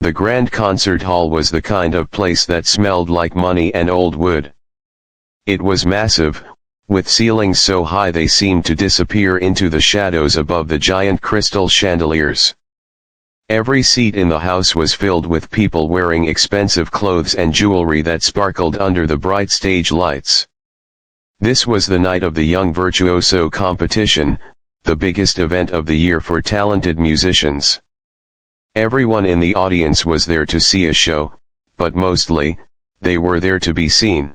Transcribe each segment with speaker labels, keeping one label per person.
Speaker 1: The grand concert hall was the kind of place that smelled like money and old wood. It was massive, with ceilings so high they seemed to disappear into the shadows above the giant crystal chandeliers. Every seat in the house was filled with people wearing expensive clothes and jewelry that sparkled under the bright stage lights. This was the night of the Young Virtuoso competition, the biggest event of the year for talented musicians. Everyone in the audience was there to see a show, but mostly, they were there to be seen.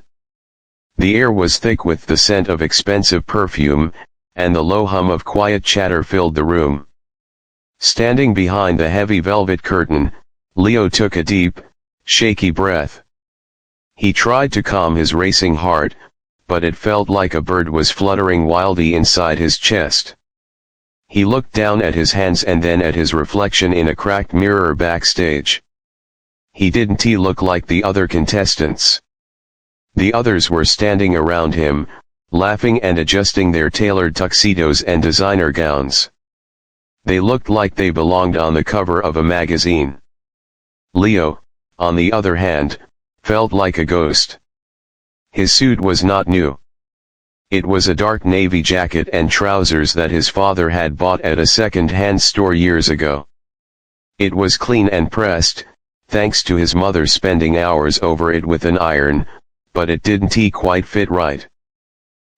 Speaker 1: The air was thick with the scent of expensive perfume, and the low hum of quiet chatter filled the room. Standing behind the heavy velvet curtain, Leo took a deep, shaky breath. He tried to calm his racing heart, but it felt like a bird was fluttering wildly inside his chest. He looked down at his hands and then at his reflection in a cracked mirror backstage. He didn't look like the other contestants. The others were standing around him, laughing and adjusting their tailored tuxedos and designer gowns. They looked like they belonged on the cover of a magazine. Leo, on the other hand, felt like a ghost. His suit was not new. It was a dark navy jacket and trousers that his father had bought at a second-hand store years ago. It was clean and pressed, thanks to his mother spending hours over it with an iron, but it didn't quite fit right.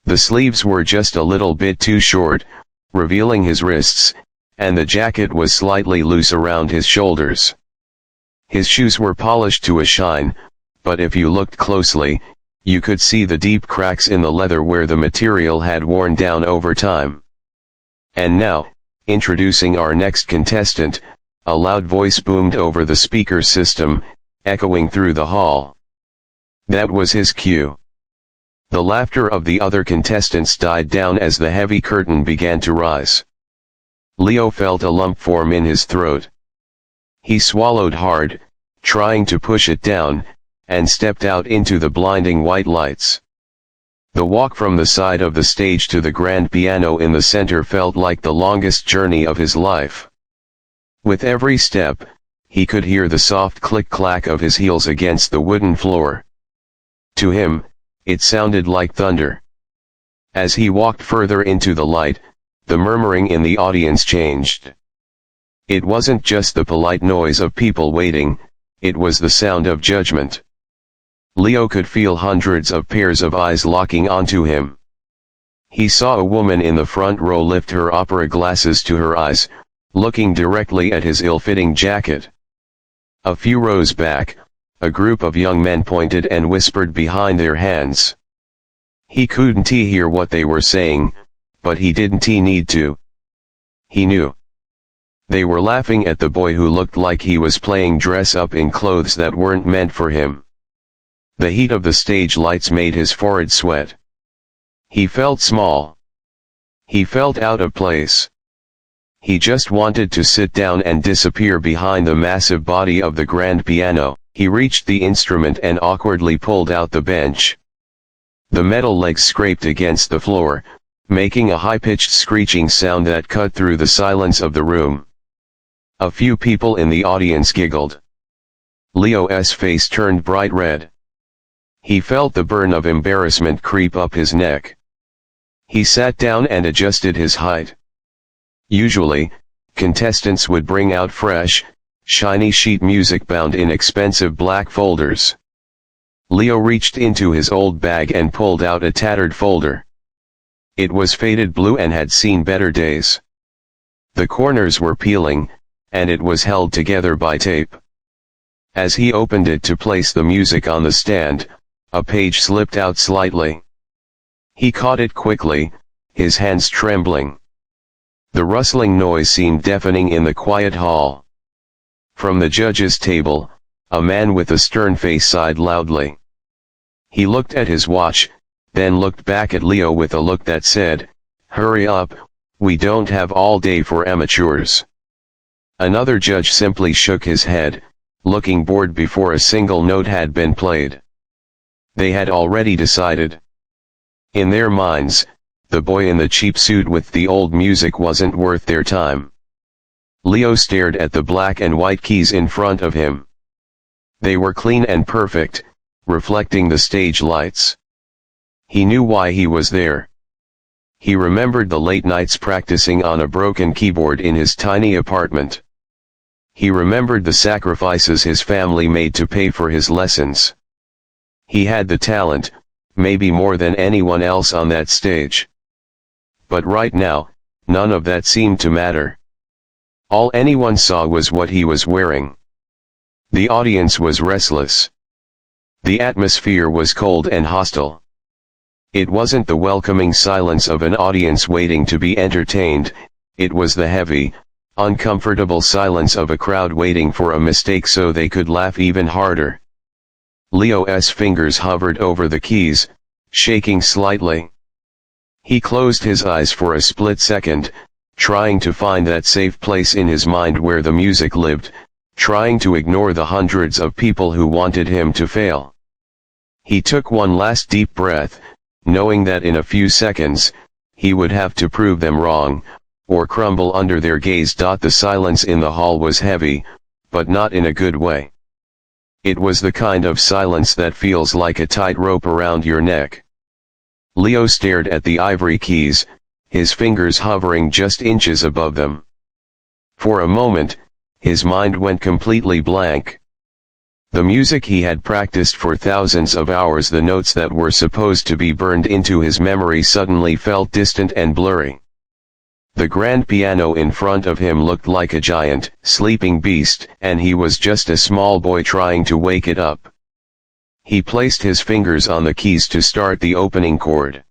Speaker 1: The sleeves were just a little bit too short, revealing his wrists, and the jacket was slightly loose around his shoulders. His shoes were polished to a shine, but if you looked closely, you could see the deep cracks in the leather where the material had worn down over time. And now, introducing our next contestant, a loud voice boomed over the speaker system, echoing through the hall. That was his cue. The laughter of the other contestants died down as the heavy curtain began to rise. Leo felt a lump form in his throat. He swallowed hard, trying to push it down, and stepped out into the blinding white lights. The walk from the side of the stage to the grand piano in the center felt like the longest journey of his life. With every step, he could hear the soft click-clack of his heels against the wooden floor. To him, it sounded like thunder. As he walked further into the light, the murmuring in the audience changed. It wasn't just the polite noise of people waiting, it was the sound of judgment. Leo could feel hundreds of pairs of eyes locking onto him. He saw a woman in the front row lift her opera glasses to her eyes, looking directly at his ill-fitting jacket. A few rows back, a group of young men pointed and whispered behind their hands. He couldn't hear what they were saying, but he didn't need to. He knew. They were laughing at the boy who looked like he was playing dress-up in clothes that weren't meant for him. The heat of the stage lights made his forehead sweat. He felt small. He felt out of place. He just wanted to sit down and disappear behind the massive body of the grand piano. He reached the instrument and awkwardly pulled out the bench. The metal legs scraped against the floor, making a high-pitched screeching sound that cut through the silence of the room. A few people in the audience giggled. Leo's face turned bright red. He felt the burn of embarrassment creep up his neck. He sat down and adjusted his height. Usually, contestants would bring out fresh, shiny sheet music bound in expensive black folders. Leo reached into his old bag and pulled out a tattered folder. It was faded blue and had seen better days. The corners were peeling, and it was held together by tape. As he opened it to place the music on the stand, a page slipped out slightly. He caught it quickly, his hands trembling. The rustling noise seemed deafening in the quiet hall. From the judge's table, a man with a stern face sighed loudly. He looked at his watch, then looked back at Leo with a look that said, "Hurry up, we don't have all day for amateurs." Another judge simply shook his head, looking bored before a single note had been played. They had already decided. In their minds, the boy in the cheap suit with the old music wasn't worth their time. Leo stared at the black and white keys in front of him. They were clean and perfect, reflecting the stage lights. He knew why he was there. He remembered the late nights practicing on a broken keyboard in his tiny apartment. He remembered the sacrifices his family made to pay for his lessons. He had the talent, maybe more than anyone else on that stage. But right now, none of that seemed to matter. All anyone saw was what he was wearing. The audience was restless. The atmosphere was cold and hostile. It wasn't the welcoming silence of an audience waiting to be entertained, it was the heavy, uncomfortable silence of a crowd waiting for a mistake so they could laugh even harder. Leo's fingers hovered over the keys, shaking slightly. He closed his eyes for a split second, trying to find that safe place in his mind where the music lived, trying to ignore the hundreds of people who wanted him to fail. He took one last deep breath, knowing that in a few seconds, he would have to prove them wrong, or crumble under their gaze. The silence in the hall was heavy, but not in a good way. It was the kind of silence that feels like a tight rope around your neck. Leo stared at the ivory keys, his fingers hovering just inches above them. For a moment, his mind went completely blank. The music he had practiced for thousands of hours, the notes that were supposed to be burned into his memory, suddenly felt distant and blurry. The grand piano in front of him looked like a giant, sleeping beast, and he was just a small boy trying to wake it up. He placed his fingers on the keys to start the opening chord.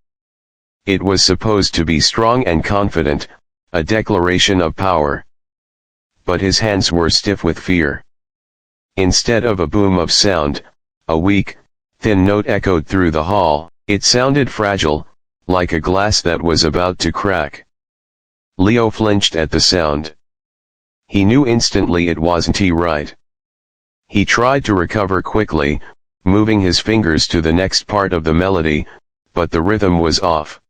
Speaker 1: It was supposed to be strong and confident, a declaration of power. But his hands were stiff with fear. Instead of a boom of sound, a weak, thin note echoed through the hall. It sounded fragile, like a glass that was about to crack. Leo flinched at the sound. He knew instantly it wasn't right. He tried to recover quickly, moving his fingers to the next part of the melody, but the rhythm was off.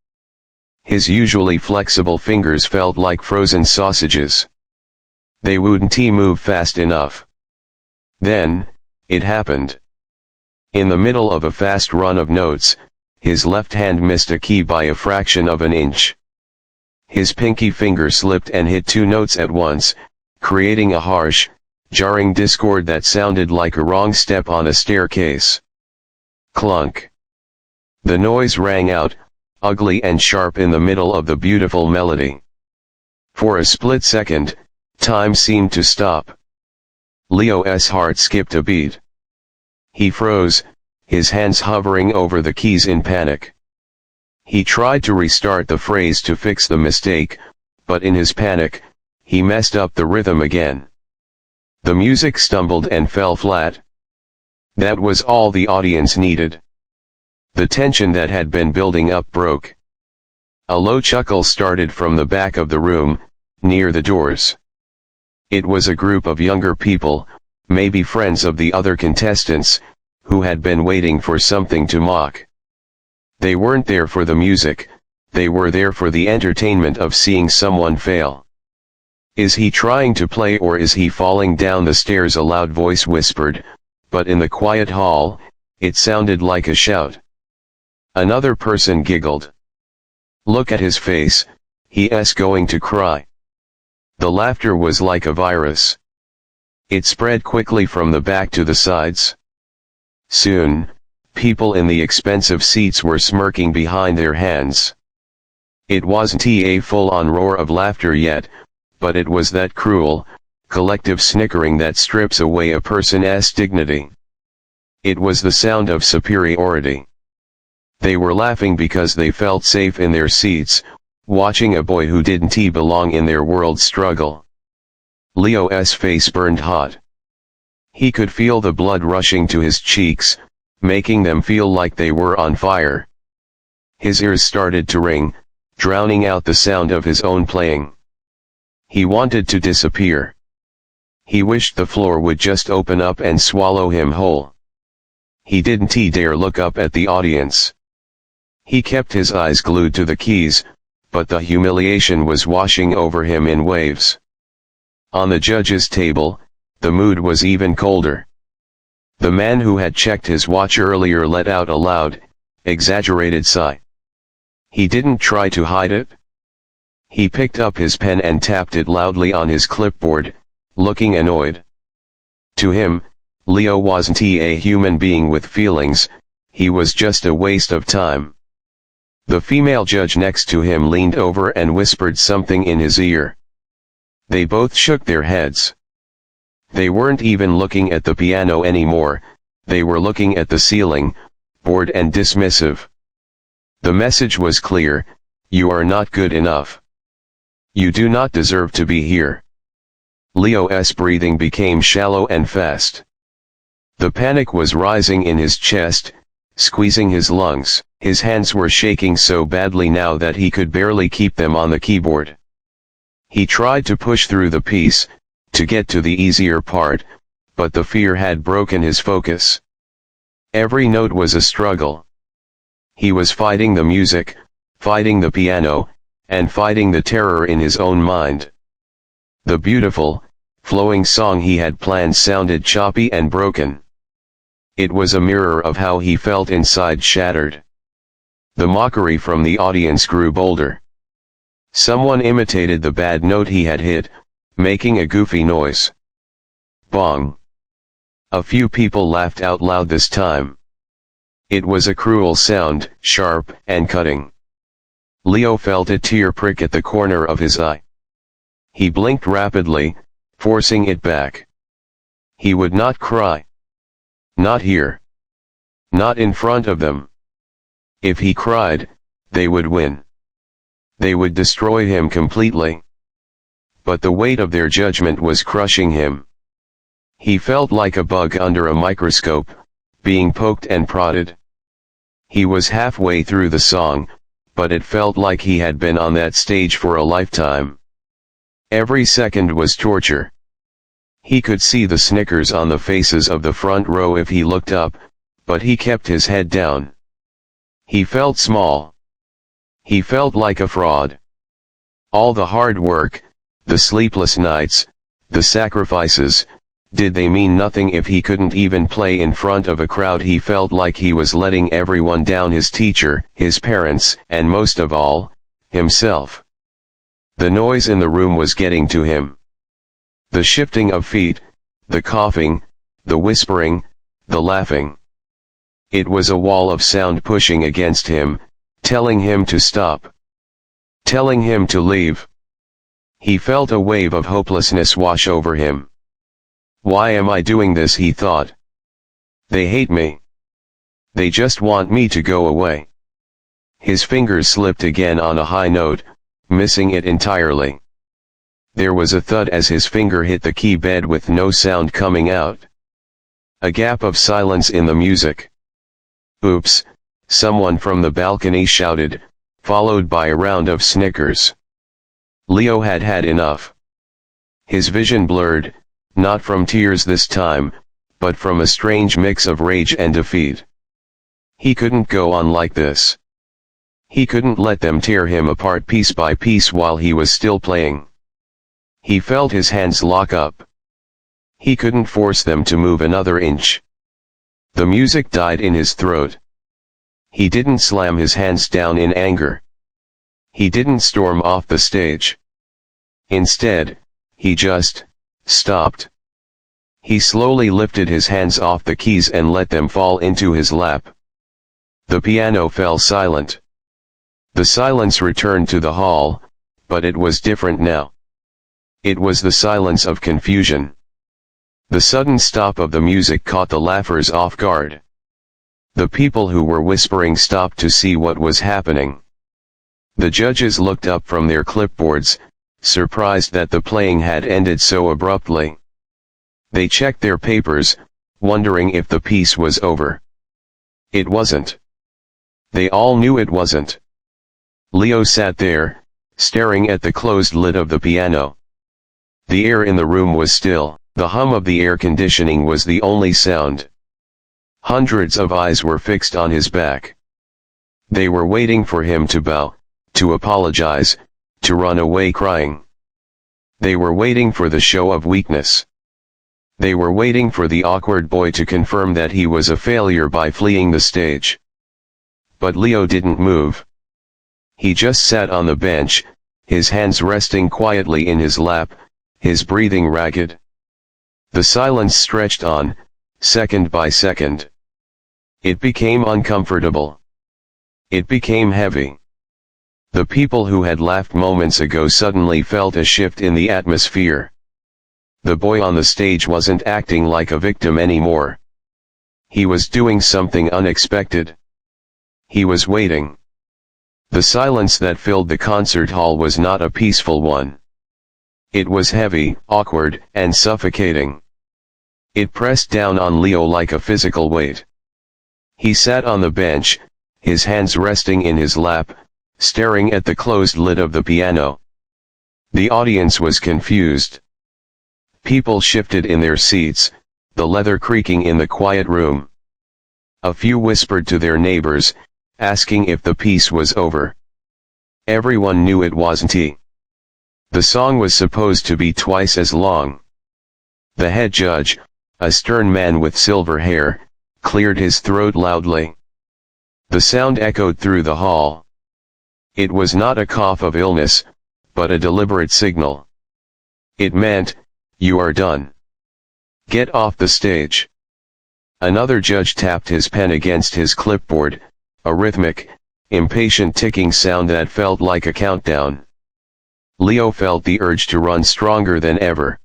Speaker 1: His usually flexible fingers felt like frozen sausages. They wouldn't move fast enough. Then, it happened. In the middle of a fast run of notes, his left hand missed a key by a fraction of an inch. His pinky finger slipped and hit two notes at once, creating a harsh, jarring discord that sounded like a wrong step on a staircase. Clunk. The noise rang out, ugly and sharp in the middle of the beautiful melody. For a split second, time seemed to stop. Leo's heart skipped a beat. He froze, his hands hovering over the keys in panic. He tried to restart the phrase to fix the mistake, but in his panic, he messed up the rhythm again. The music stumbled and fell flat. That was all the audience needed. The tension that had been building up broke. A low chuckle started from the back of the room, near the doors. It was a group of younger people, maybe friends of the other contestants, who had been waiting for something to mock. They weren't there for the music, they were there for the entertainment of seeing someone fail. "Is he trying to play or is he falling down the stairs?" a loud voice whispered, but in the quiet hall, it sounded like a shout. Another person giggled. "Look at his face, he's going to cry." The laughter was like a virus. It spread quickly from the back to the sides. Soon, people in the expensive seats were smirking behind their hands. It wasn't a full-on roar of laughter yet, but it was that cruel, collective snickering that strips away a person's dignity. It was the sound of superiority. They were laughing because they felt safe in their seats, watching a boy who didn't belong in their world struggle. Leo's face burned hot. He could feel the blood rushing to his cheeks, making them feel like they were on fire. His ears started to ring, drowning out the sound of his own playing. He wanted to disappear. He wished the floor would just open up and swallow him whole. He didn't dare look up at the audience. He kept his eyes glued to the keys, but the humiliation was washing over him in waves. On the judge's table, the mood was even colder. The man who had checked his watch earlier let out a loud, exaggerated sigh. He didn't try to hide it. He picked up his pen and tapped it loudly on his clipboard, looking annoyed. To him, Leo wasn't a human being with feelings, he was just a waste of time. The female judge next to him leaned over and whispered something in his ear. They both shook their heads. They weren't even looking at the piano anymore, they were looking at the ceiling, bored and dismissive. The message was clear: you are not good enough. You do not deserve to be here. Leo's breathing became shallow and fast. The panic was rising in his chest, squeezing his lungs. His hands were shaking so badly now that he could barely keep them on the keyboard. He tried to push through the piece, to get to the easier part, but the fear had broken his focus. Every note was a struggle. He was fighting the music, fighting the piano, and fighting the terror in his own mind. The beautiful, flowing song he had planned sounded choppy and broken. It was a mirror of how he felt inside, shattered. The mockery from the audience grew bolder. Someone imitated the bad note he had hit, making a goofy noise. Bong. A few people laughed out loud this time. It was a cruel sound, sharp and cutting. Leo felt a tear prick at the corner of his eye. He blinked rapidly, forcing it back. He would not cry. Not here. Not in front of them. If he cried, they would win. They would destroy him completely. But the weight of their judgment was crushing him. He felt like a bug under a microscope, being poked and prodded. He was halfway through the song, but it felt like he had been on that stage for a lifetime. Every second was torture. He could see the snickers on the faces of the front row if he looked up, but he kept his head down. He felt small. He felt like a fraud. All the hard work, the sleepless nights, the sacrifices, did they mean nothing if he couldn't even play in front of a crowd? He felt like he was letting everyone down: his teacher, his parents, and most of all, himself. The noise in the room was getting to him. The shifting of feet, the coughing, the whispering, the laughing. It was a wall of sound pushing against him, telling him to stop. Telling him to leave. He felt a wave of hopelessness wash over him. Why am I doing this? He thought. They hate me. They just want me to go away. His fingers slipped again on a high note, missing it entirely. There was a thud as his finger hit the key bed with no sound coming out. A gap of silence in the music. Oops, someone from the balcony shouted, followed by a round of snickers. Leo had had enough. His vision blurred, not from tears this time, but from a strange mix of rage and defeat. He couldn't go on like this. He couldn't let them tear him apart piece by piece while he was still playing. He felt his hands lock up. He couldn't force them to move another inch. The music died in his throat. He didn't slam his hands down in anger. He didn't storm off the stage. Instead, he just stopped. He slowly lifted his hands off the keys and let them fall into his lap. The piano fell silent. The silence returned to the hall, but it was different now. It was the silence of confusion. The sudden stop of the music caught the laughers off guard. The people who were whispering stopped to see what was happening. The judges looked up from their clipboards, surprised that the playing had ended so abruptly. They checked their papers, wondering if the piece was over. It wasn't. They all knew it wasn't. Leo sat there, staring at the closed lid of the piano. The air in the room was still. The hum of the air conditioning was the only sound. Hundreds of eyes were fixed on his back. They were waiting for him to bow, to apologize, to run away crying. They were waiting for the show of weakness. They were waiting for the awkward boy to confirm that he was a failure by fleeing the stage. But Leo didn't move. He just sat on the bench, his hands resting quietly in his lap, his breathing ragged. The silence stretched on, second by second. It became uncomfortable. It became heavy. The people who had laughed moments ago suddenly felt a shift in the atmosphere. The boy on the stage wasn't acting like a victim anymore. He was doing something unexpected. He was waiting. The silence that filled the concert hall was not a peaceful one. It was heavy, awkward, and suffocating. It pressed down on Leo like a physical weight. He sat on the bench, his hands resting in his lap, staring at the closed lid of the piano. The audience was confused. People shifted in their seats, the leather creaking in the quiet room. A few whispered to their neighbors, asking if the piece was over. Everyone knew it wasn't. The song was supposed to be twice as long. The head judge, a stern man with silver hair, cleared his throat loudly. The sound echoed through the hall. It was not a cough of illness, but a deliberate signal. It meant, "You are done. Get off the stage." Another judge tapped his pen against his clipboard, a rhythmic, impatient ticking sound that felt like a countdown. Leo felt the urge to run stronger than ever.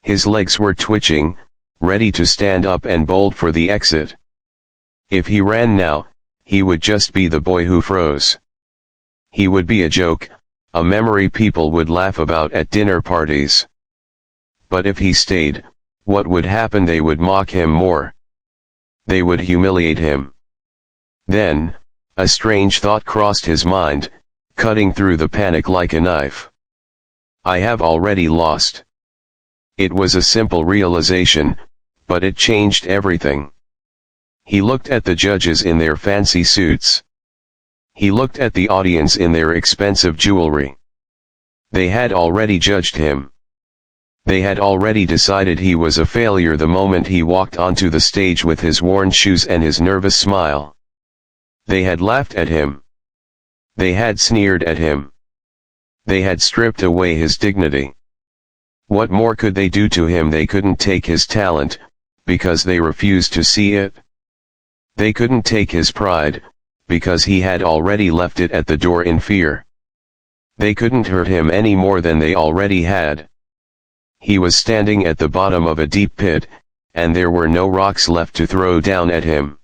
Speaker 1: His legs were twitching, ready to stand up and bolt for the exit. If he ran now, he would just be the boy who froze. He would be a joke, a memory people would laugh about at dinner parties. But if he stayed, what would happen? They would mock him more. They would humiliate him. Then, a strange thought crossed his mind, cutting through the panic like a knife. I have already lost. It was a simple realization, but it changed everything. He looked at the judges in their fancy suits. He looked at the audience in their expensive jewelry. They had already judged him. They had already decided he was a failure the moment he walked onto the stage with his worn shoes and his nervous smile. They had laughed at him. They had sneered at him. They had stripped away his dignity. What more could they do to him? They couldn't take his talent, because they refused to see it. They couldn't take his pride, because he had already left it at the door in fear. They couldn't hurt him any more than they already had. He was standing at the bottom of a deep pit, and there were no rocks left to throw down at him.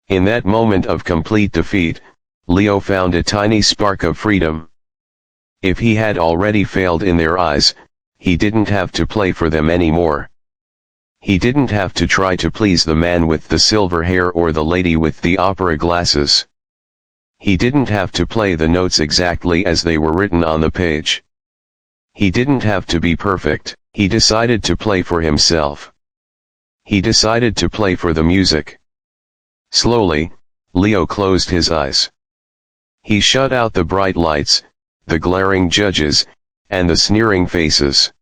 Speaker 1: In that moment of complete defeat, Leo found a tiny spark of freedom. If he had already failed in their eyes, he didn't have to play for them anymore. He didn't have to try to please the man with the silver hair or the lady with the opera glasses. He didn't have to play the notes exactly as they were written on the page. He didn't have to be perfect. He decided to play for himself. He decided to play for the music. Slowly, Leo closed his eyes. He shut out the bright lights, the glaring judges, and the sneering faces.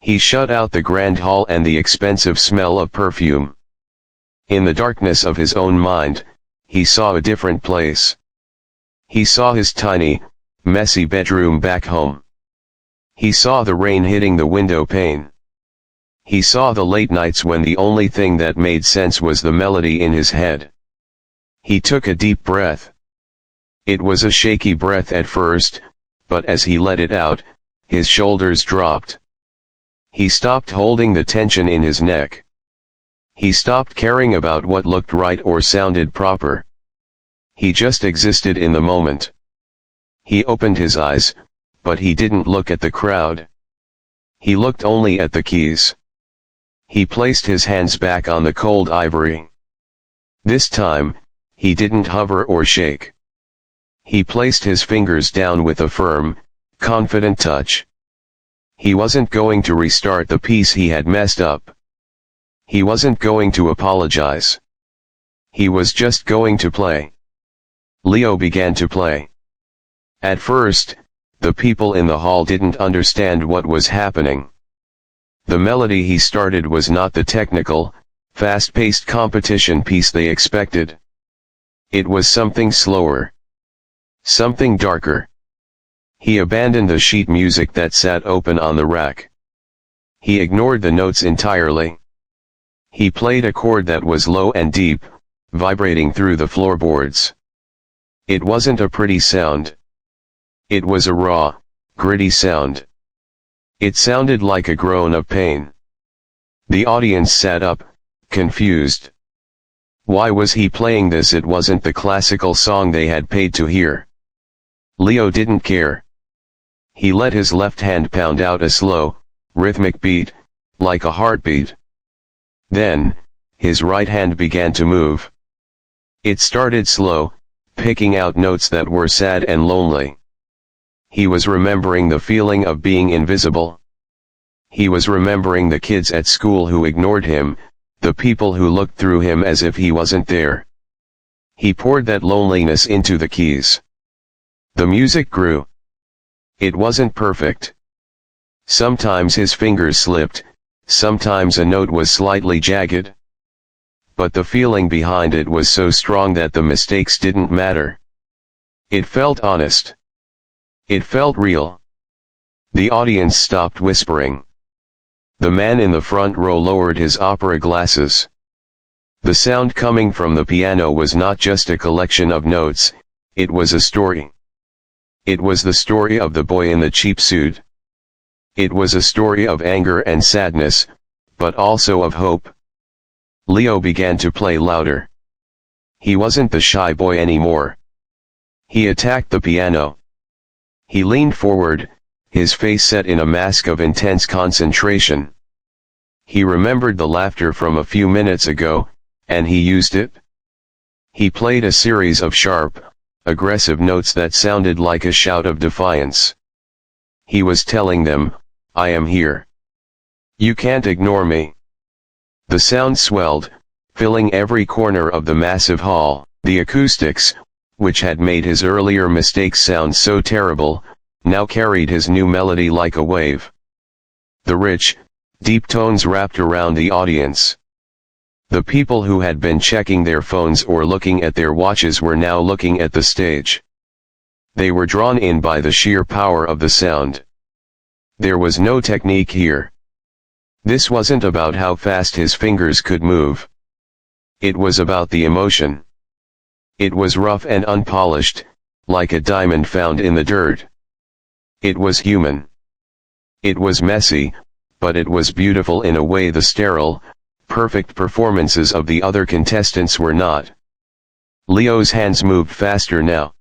Speaker 1: He shut out the grand hall and the expensive smell of perfume. In the darkness of his own mind, he saw a different place. He saw his tiny, messy bedroom back home. He saw the rain hitting the window pane. He saw the late nights when the only thing that made sense was the melody in his head. He took a deep breath. It was a shaky breath at first, but as he let it out, his shoulders dropped. He stopped holding the tension in his neck. He stopped caring about what looked right or sounded proper. He just existed in the moment. He opened his eyes, but he didn't look at the crowd. He looked only at the keys. He placed his hands back on the cold ivory. This time, he didn't hover or shake. He placed his fingers down with a firm, confident touch. He wasn't going to restart the piece he had messed up. He wasn't going to apologize. He was just going to play. Leo began to play. At first, the people in the hall didn't understand what was happening. The melody he started was not the technical, fast-paced competition piece they expected. It was something slower. Something darker. He abandoned the sheet music that sat open on the rack. He ignored the notes entirely. He played a chord that was low and deep, vibrating through the floorboards. It wasn't a pretty sound. It was a raw, gritty sound. It sounded like a groan of pain. The audience sat up, confused. Why was he playing this? It wasn't the classical song they had paid to hear. Leo didn't care. He let his left hand pound out a slow, rhythmic beat, like a heartbeat. Then, his right hand began to move. It started slow, picking out notes that were sad and lonely. He was remembering the feeling of being invisible. He was remembering the kids at school who ignored him, the people who looked through him as if he wasn't there. He poured that loneliness into the keys. The music grew. It wasn't perfect. Sometimes his fingers slipped, sometimes a note was slightly jagged. But the feeling behind it was so strong that the mistakes didn't matter. It felt honest. It felt real. The audience stopped whispering. The man in the front row lowered his opera glasses. The sound coming from the piano was not just a collection of notes, it was a story. It was the story of the boy in the cheap suit. It was a story of anger and sadness, but also of hope. Leo began to play louder. He wasn't the shy boy anymore. He attacked the piano. He leaned forward, his face set in a mask of intense concentration. He remembered the laughter from a few minutes ago, and he used it. He played a series of sharp, aggressive notes that sounded like a shout of defiance. He was telling them, I am here. You can't ignore me. The sound swelled, filling every corner of the massive hall. The acoustics, which had made his earlier mistakes sound so terrible, now carried his new melody like a wave. The rich, deep tones wrapped around the audience. The people who had been checking their phones or looking at their watches were now looking at the stage. They were drawn in by the sheer power of the sound. There was no technique here. This wasn't about how fast his fingers could move. It was about the emotion. It was rough and unpolished, like a diamond found in the dirt. It was human. It was messy, but it was beautiful in a way the sterile, perfect performances of the other contestants were not. Leo's hands moved faster now.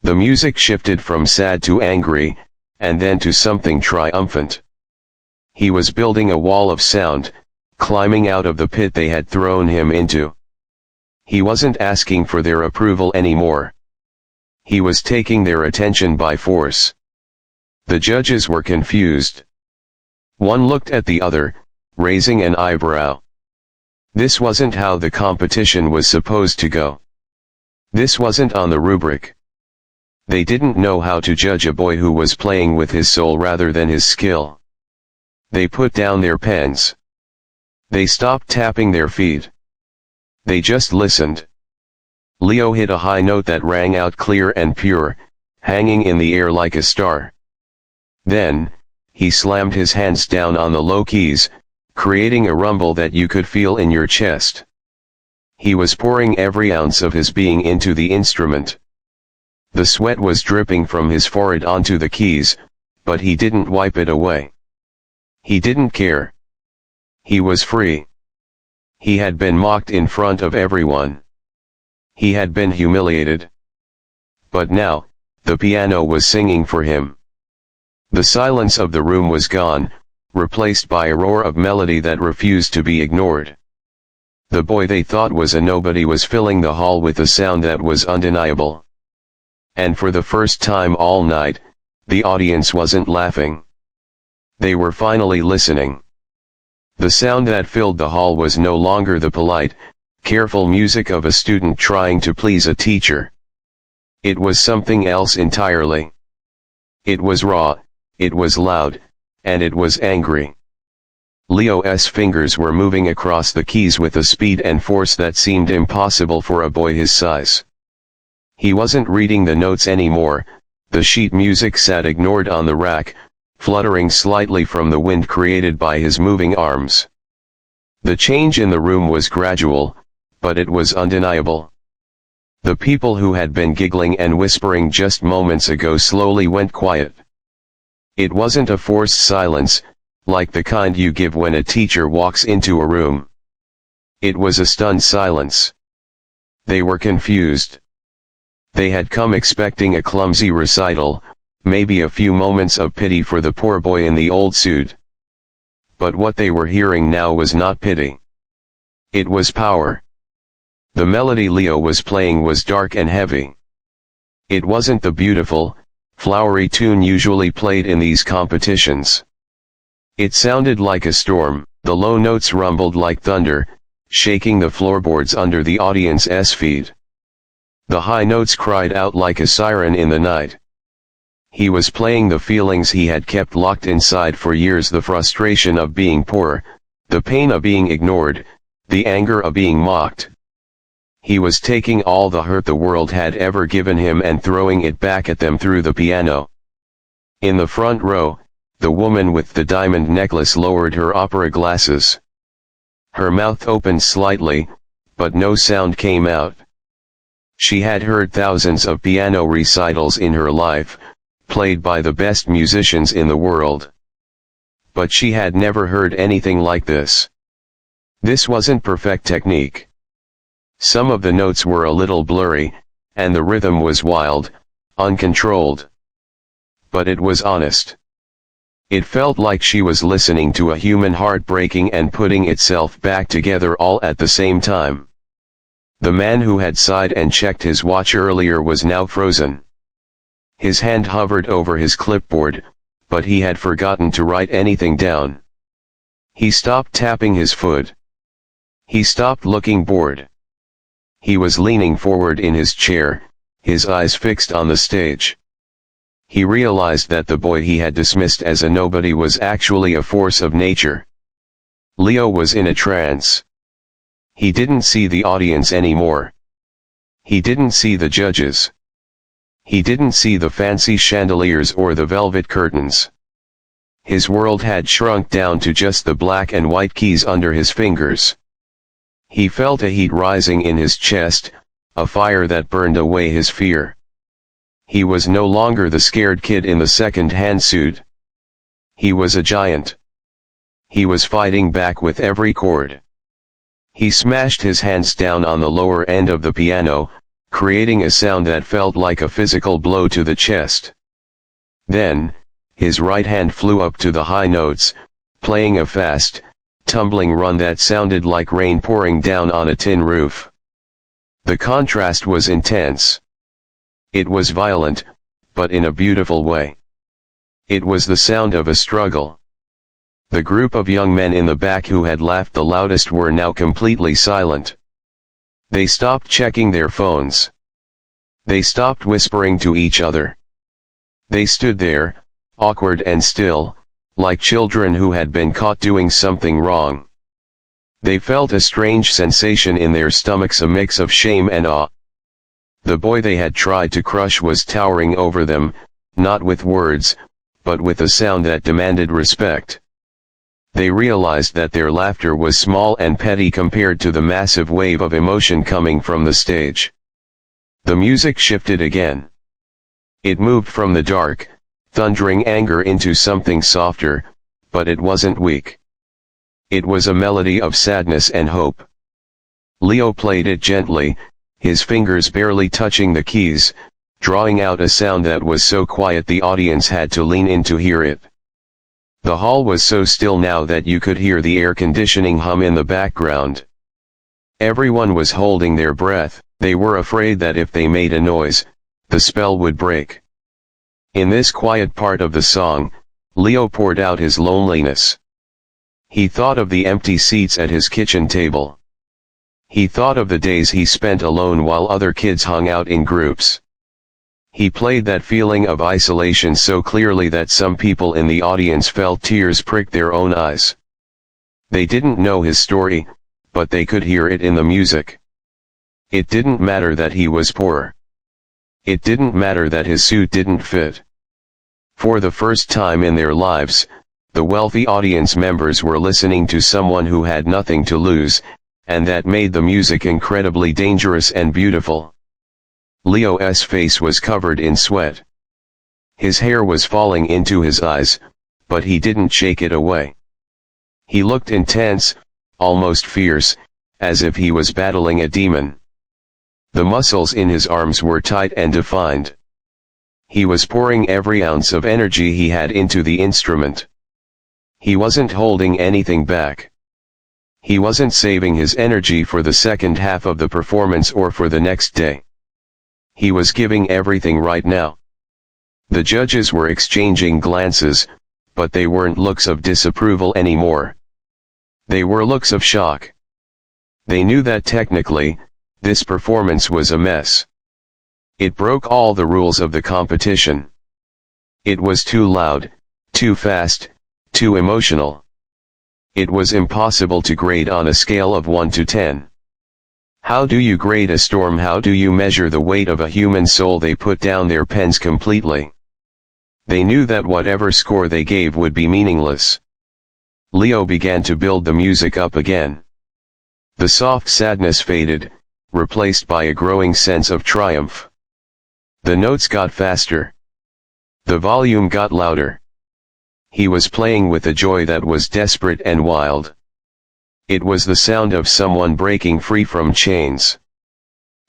Speaker 1: The music shifted from sad to angry, and then to something triumphant. He was building a wall of sound, climbing out of the pit they had thrown him into. He wasn't asking for their approval anymore. He was taking their attention by force. The judges were confused. One looked at the other, raising an eyebrow. This wasn't how the competition was supposed to go. This wasn't on the rubric. They didn't know how to judge a boy who was playing with his soul rather than his skill. They put down their pens. They stopped tapping their feet. They just listened. Leo hit a high note that rang out clear and pure, hanging in the air like a star. Then, he slammed his hands down on the low keys, creating a rumble that you could feel in your chest. He was pouring every ounce of his being into the instrument. The sweat was dripping from his forehead onto the keys, but he didn't wipe it away. He didn't care. He was free. He had been mocked in front of everyone. He had been humiliated. But now, the piano was singing for him. The silence of the room was gone, replaced by a roar of melody that refused to be ignored. The boy they thought was a nobody was filling the hall with a sound that was undeniable. And for the first time all night, the audience wasn't laughing. They were finally listening. The sound that filled the hall was no longer the polite, careful music of a student trying to please a teacher. It was something else entirely. It was raw, it was loud, and it was angry. Leo's fingers were moving across the keys with a speed and force that seemed impossible for a boy his size. He wasn't reading the notes anymore, the sheet music sat ignored on the rack, fluttering slightly from the wind created by his moving arms. The change in the room was gradual, but it was undeniable. The people who had been giggling and whispering just moments ago slowly went quiet. It wasn't a forced silence, like the kind you give when a teacher walks into a room. It was a stunned silence. They were confused. They had come expecting a clumsy recital, maybe a few moments of pity for the poor boy in the old suit. But what they were hearing now was not pity. It was power. The melody Leo was playing was dark and heavy. It wasn't the beautiful, flowery tune usually played in these competitions. It sounded like a storm. The low notes rumbled like thunder, shaking the floorboards under the audience's feet. The high notes cried out like a siren in the night. He was playing the feelings he had kept locked inside for years: the frustration of being poor, the pain of being ignored, the anger of being mocked. He was taking all the hurt the world had ever given him and throwing it back at them through the piano. In the front row, the woman with the diamond necklace lowered her opera glasses. Her mouth opened slightly, but no sound came out. She had heard thousands of piano recitals in her life, played by the best musicians in the world. But she had never heard anything like this. This wasn't perfect technique. Some of the notes were a little blurry, and the rhythm was wild, uncontrolled. But it was honest. It felt like she was listening to a human heart breaking and putting itself back together all at the same time. The man who had sighed and checked his watch earlier was now frozen. His hand hovered over his clipboard, but he had forgotten to write anything down. He stopped tapping his foot. He stopped looking bored. He was leaning forward in his chair, his eyes fixed on the stage. He realized that the boy he had dismissed as a nobody was actually a force of nature. Leo was in a trance. He didn't see the audience anymore. He didn't see the judges. He didn't see the fancy chandeliers or the velvet curtains. His world had shrunk down to just the black and white keys under his fingers. He felt a heat rising in his chest, a fire that burned away his fear. He was no longer the scared kid in the second-hand suit. He was a giant. He was fighting back with every chord. He smashed his hands down on the lower end of the piano, creating a sound that felt like a physical blow to the chest. Then, his right hand flew up to the high notes, playing a fast, tumbling run that sounded like rain pouring down on a tin roof. The contrast was intense. It was violent, but in a beautiful way. It was the sound of a struggle. The group of young men in the back who had laughed the loudest were now completely silent. They stopped checking their phones. They stopped whispering to each other. They stood there, awkward and still, like children who had been caught doing something wrong. They felt a strange sensation in their stomachs, a mix of shame and awe. The boy they had tried to crush was towering over them, not with words, but with a sound that demanded respect. They realized that their laughter was small and petty compared to the massive wave of emotion coming from the stage. The music shifted again. It moved from the dark, thundering anger into something softer, but it wasn't weak. It was a melody of sadness and hope. Leo played it gently, his fingers barely touching the keys, drawing out a sound that was so quiet the audience had to lean in to hear it. The hall was so still now that you could hear the air conditioning hum in the background. Everyone was holding their breath. They were afraid that if they made a noise, the spell would break. In this quiet part of the song, Leo poured out his loneliness. He thought of the empty seats at his kitchen table. He thought of the days he spent alone while other kids hung out in groups. He played that feeling of isolation so clearly that some people in the audience felt tears prick their own eyes. They didn't know his story, but they could hear it in the music. It didn't matter that he was poor. It didn't matter that his suit didn't fit. For the first time in their lives, the wealthy audience members were listening to someone who had nothing to lose, and that made the music incredibly dangerous and beautiful. Leo's face was covered in sweat. His hair was falling into his eyes, but he didn't shake it away. He looked intense, almost fierce, as if he was battling a demon. The muscles in his arms were tight and defined. He was pouring every ounce of energy he had into the instrument. He wasn't holding anything back. He wasn't saving his energy for the second half of the performance or for the next day. He was giving everything right now. The judges were exchanging glances, but they weren't looks of disapproval anymore. They were looks of shock. They knew that technically, this performance was a mess. It broke all the rules of the competition. It was too loud, too fast, too emotional. It was impossible to grade on a scale of 1 to 10. How do you grade a storm? How do you measure the weight of a human soul? They put down their pens completely. They knew that whatever score they gave would be meaningless. Leo began to build the music up again. The soft sadness faded, replaced by a growing sense of triumph. The notes got faster. The volume got louder. He was playing with a joy that was desperate and wild. It was the sound of someone breaking free from chains.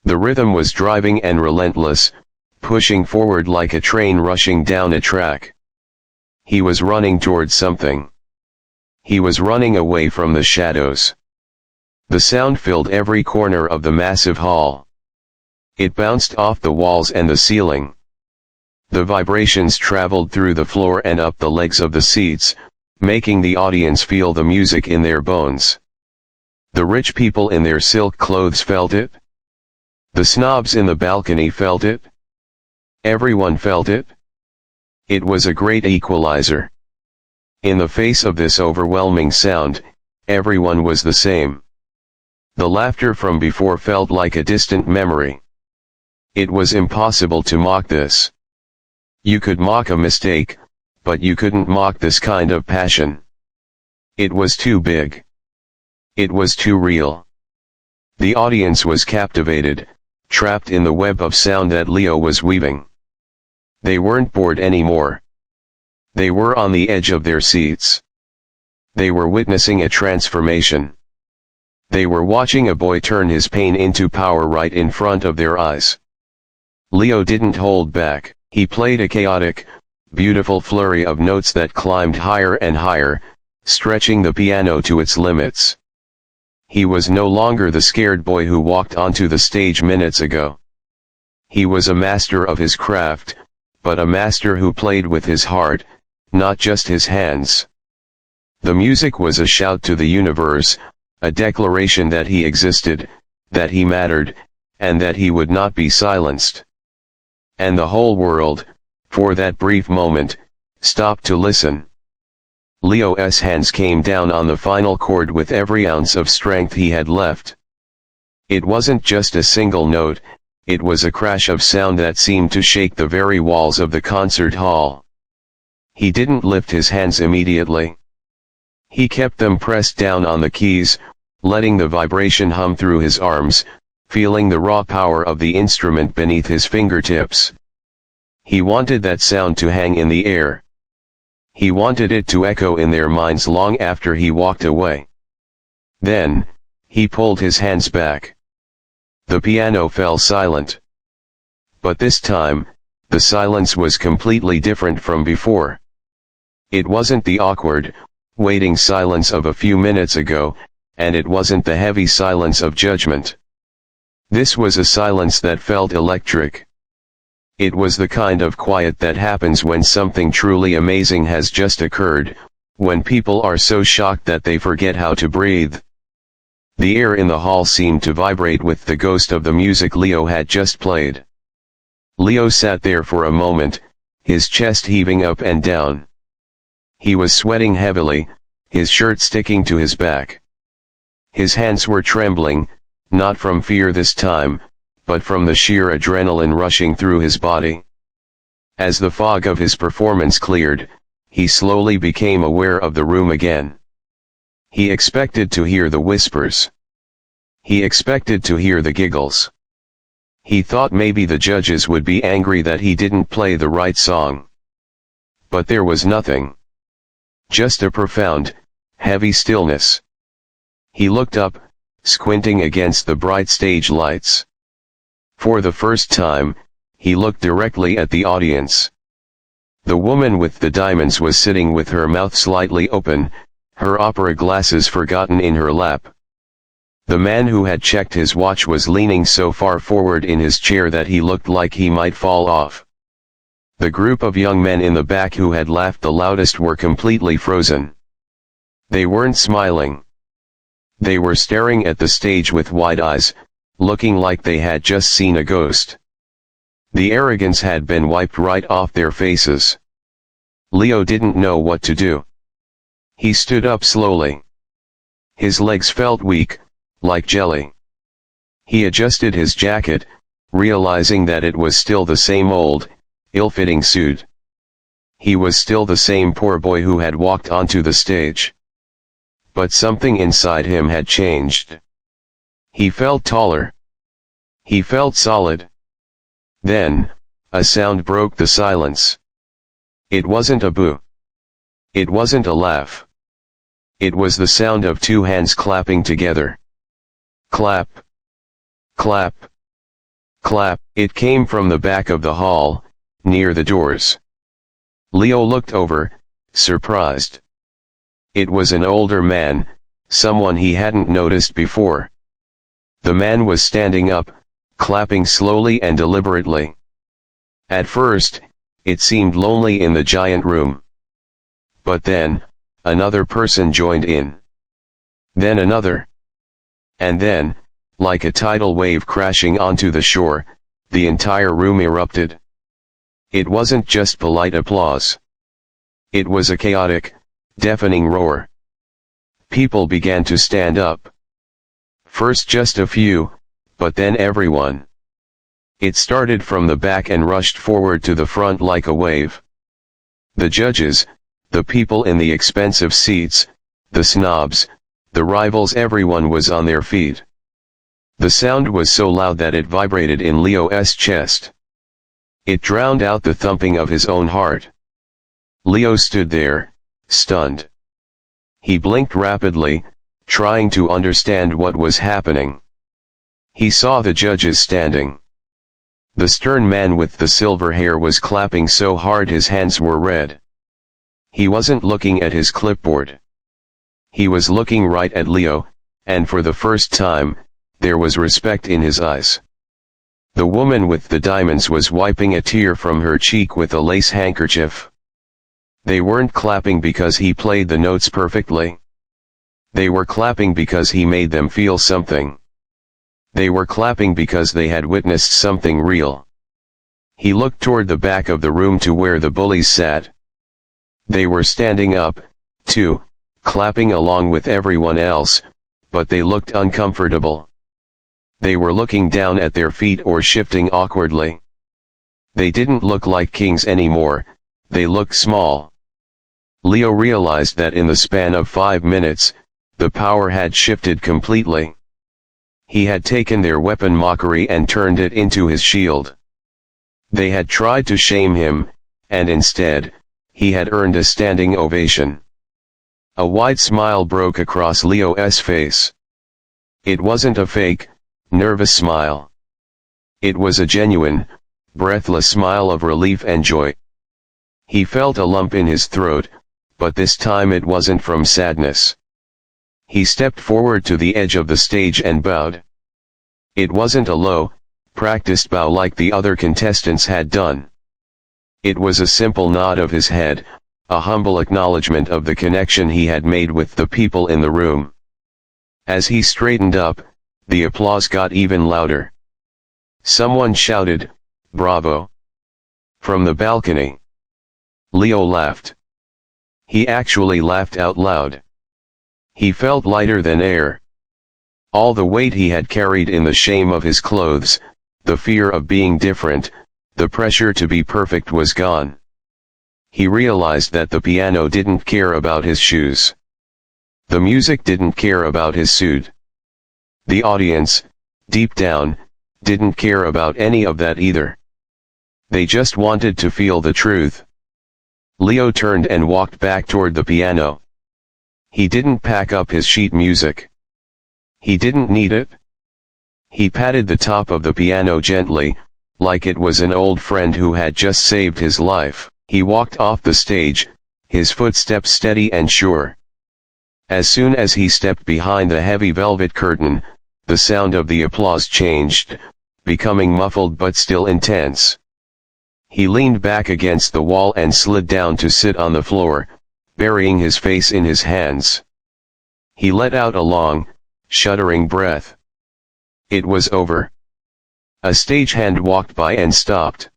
Speaker 1: The rhythm was driving and relentless, pushing forward like a train rushing down a track. He was running towards something. He was running away from the shadows. The sound filled every corner of the massive hall. It bounced off the walls and the ceiling. The vibrations traveled through the floor and up the legs of the seats, making the audience feel the music in their bones. The rich people in their silk clothes felt it. The snobs in the balcony felt it. Everyone felt it. It was a great equalizer. In the face of this overwhelming sound, everyone was the same. The laughter from before felt like a distant memory. It was impossible to mock this. You could mock a mistake, but you couldn't mock this kind of passion. It was too big. It was too real. The audience was captivated, trapped in the web of sound that Leo was weaving. They weren't bored anymore. They were on the edge of their seats. They were witnessing a transformation. They were watching a boy turn his pain into power right in front of their eyes. Leo didn't hold back. He played a chaotic, beautiful flurry of notes that climbed higher and higher, stretching the piano to its limits. He was no longer the scared boy who walked onto the stage minutes ago. He was a master of his craft, but a master who played with his heart, not just his hands. The music was a shout to the universe, a declaration that he existed, that he mattered, and that he would not be silenced. And the whole world, for that brief moment, stopped to listen. Leo's hands came down on the final chord with every ounce of strength he had left. It wasn't just a single note, it was a crash of sound that seemed to shake the very walls of the concert hall. He didn't lift his hands immediately. He kept them pressed down on the keys, letting the vibration hum through his arms, feeling the raw power of the instrument beneath his fingertips. He wanted that sound to hang in the air. He wanted it to echo in their minds long after he walked away. Then, he pulled his hands back. The piano fell silent. But this time, the silence was completely different from before. It wasn't the awkward, waiting silence of a few minutes ago, and it wasn't the heavy silence of judgment. This was a silence that felt electric. It was the kind of quiet that happens when something truly amazing has just occurred, when people are so shocked that they forget how to breathe. The air in the hall seemed to vibrate with the ghost of the music Leo had just played. Leo sat there for a moment, his chest heaving up and down. He was sweating heavily, his shirt sticking to his back. His hands were trembling, not from fear this time, but from the sheer adrenaline rushing through his body. As the fog of his performance cleared, he slowly became aware of the room again. He expected to hear the whispers. He expected to hear the giggles. He thought maybe the judges would be angry that he didn't play the right song. But there was nothing. Just a profound, heavy stillness. He looked up, squinting against the bright stage lights. For the first time, he looked directly at the audience. The woman with the diamonds was sitting with her mouth slightly open, her opera glasses forgotten in her lap. The man who had checked his watch was leaning so far forward in his chair that he looked like he might fall off. The group of young men in the back who had laughed the loudest were completely frozen. They weren't smiling. They were staring at the stage with wide eyes, looking like they had just seen a ghost. The arrogance had been wiped right off their faces. Leo didn't know what to do. He stood up slowly. His legs felt weak, like jelly. He adjusted his jacket, realizing that it was still the same old, ill-fitting suit. He was still the same poor boy who had walked onto the stage. But something inside him had changed. He felt taller. He felt solid. Then, a sound broke the silence. It wasn't a boo. It wasn't a laugh. It was the sound of two hands clapping together. Clap. Clap. Clap. It came from the back of the hall, near the doors. Leo looked over, surprised. It was an older man, someone he hadn't noticed before. The man was standing up, clapping slowly and deliberately. At first, it seemed lonely in the giant room. But then, another person joined in. Then another. And then, like a tidal wave crashing onto the shore, the entire room erupted. It wasn't just polite applause. It was a chaotic, deafening roar. People began to stand up. First just a few, but then everyone. It started from the back and rushed forward to the front like a wave. The judges, the people in the expensive seats, the snobs, the rivals, everyone was on their feet. The sound was so loud that it vibrated in Leo's chest. It drowned out the thumping of his own heart. Leo stood there, stunned. He blinked rapidly, trying to understand what was happening. He saw the judges standing. The stern man with the silver hair was clapping so hard his hands were red. He wasn't looking at his clipboard. He was looking right at Leo, and for the first time, there was respect in his eyes. The woman with the diamonds was wiping a tear from her cheek with a lace handkerchief. They weren't clapping because he played the notes perfectly. They were clapping because he made them feel something. They were clapping because they had witnessed something real. He looked toward the back of the room to where the bullies sat. They were standing up, too, clapping along with everyone else, but they looked uncomfortable. They were looking down at their feet or shifting awkwardly. They didn't look like kings anymore, they looked small. Leo realized that in the span of 5 minutes, the power had shifted completely. He had taken their weapon mockery and turned it into his shield. They had tried to shame him, and instead, he had earned a standing ovation. A wide smile broke across Leo's face. It wasn't a fake, nervous smile. It was a genuine, breathless smile of relief and joy. He felt a lump in his throat, but this time it wasn't from sadness. He stepped forward to the edge of the stage and bowed. It wasn't a low, practiced bow like the other contestants had done. It was a simple nod of his head, a humble acknowledgement of the connection he had made with the people in the room. As he straightened up, the applause got even louder. Someone shouted, Bravo. From the balcony. Leo laughed. He actually laughed out loud. He felt lighter than air. All the weight he had carried in the shame of his clothes, the fear of being different, the pressure to be perfect was gone. He realized that the piano didn't care about his shoes. The music didn't care about his suit. The audience, deep down, didn't care about any of that either. They just wanted to feel the truth. Leo turned and walked back toward the piano. He didn't pack up his sheet music. He didn't need it. He patted the top of the piano gently, like it was an old friend who had just saved his life. He walked off the stage, his footsteps steady and sure. As soon as he stepped behind the heavy velvet curtain, the sound of the applause changed, becoming muffled but still intense. He leaned back against the wall and slid down to sit on the floor, burying his face in his hands. He let out a long, shuddering breath. It was over. A stagehand walked by and stopped.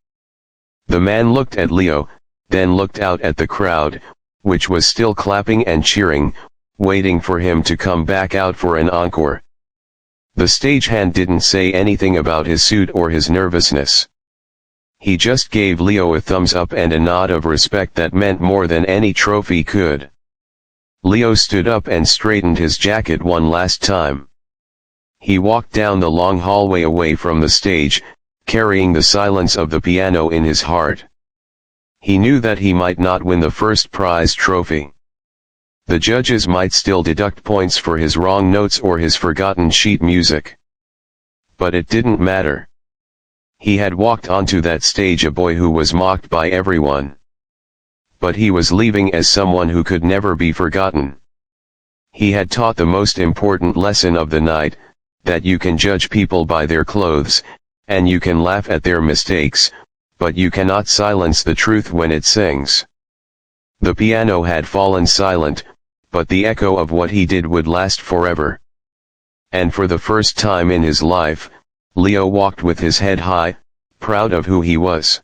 Speaker 1: The man looked at Leo, then looked out at the crowd, which was still clapping and cheering, waiting for him to come back out for an encore. The stagehand didn't say anything about his suit or his nervousness. He just gave Leo a thumbs up and a nod of respect that meant more than any trophy could. Leo stood up and straightened his jacket one last time. He walked down the long hallway away from the stage, carrying the silence of the piano in his heart. He knew that he might not win the first prize trophy. The judges might still deduct points for his wrong notes or his forgotten sheet music. But it didn't matter. He had walked onto that stage a boy who was mocked by everyone. But he was leaving as someone who could never be forgotten. He had taught the most important lesson of the night, that you can judge people by their clothes, and you can laugh at their mistakes, but you cannot silence the truth when it sings. The piano had fallen silent, but the echo of what he did would last forever. And for the first time in his life, Leo walked with his head high, proud of who he was.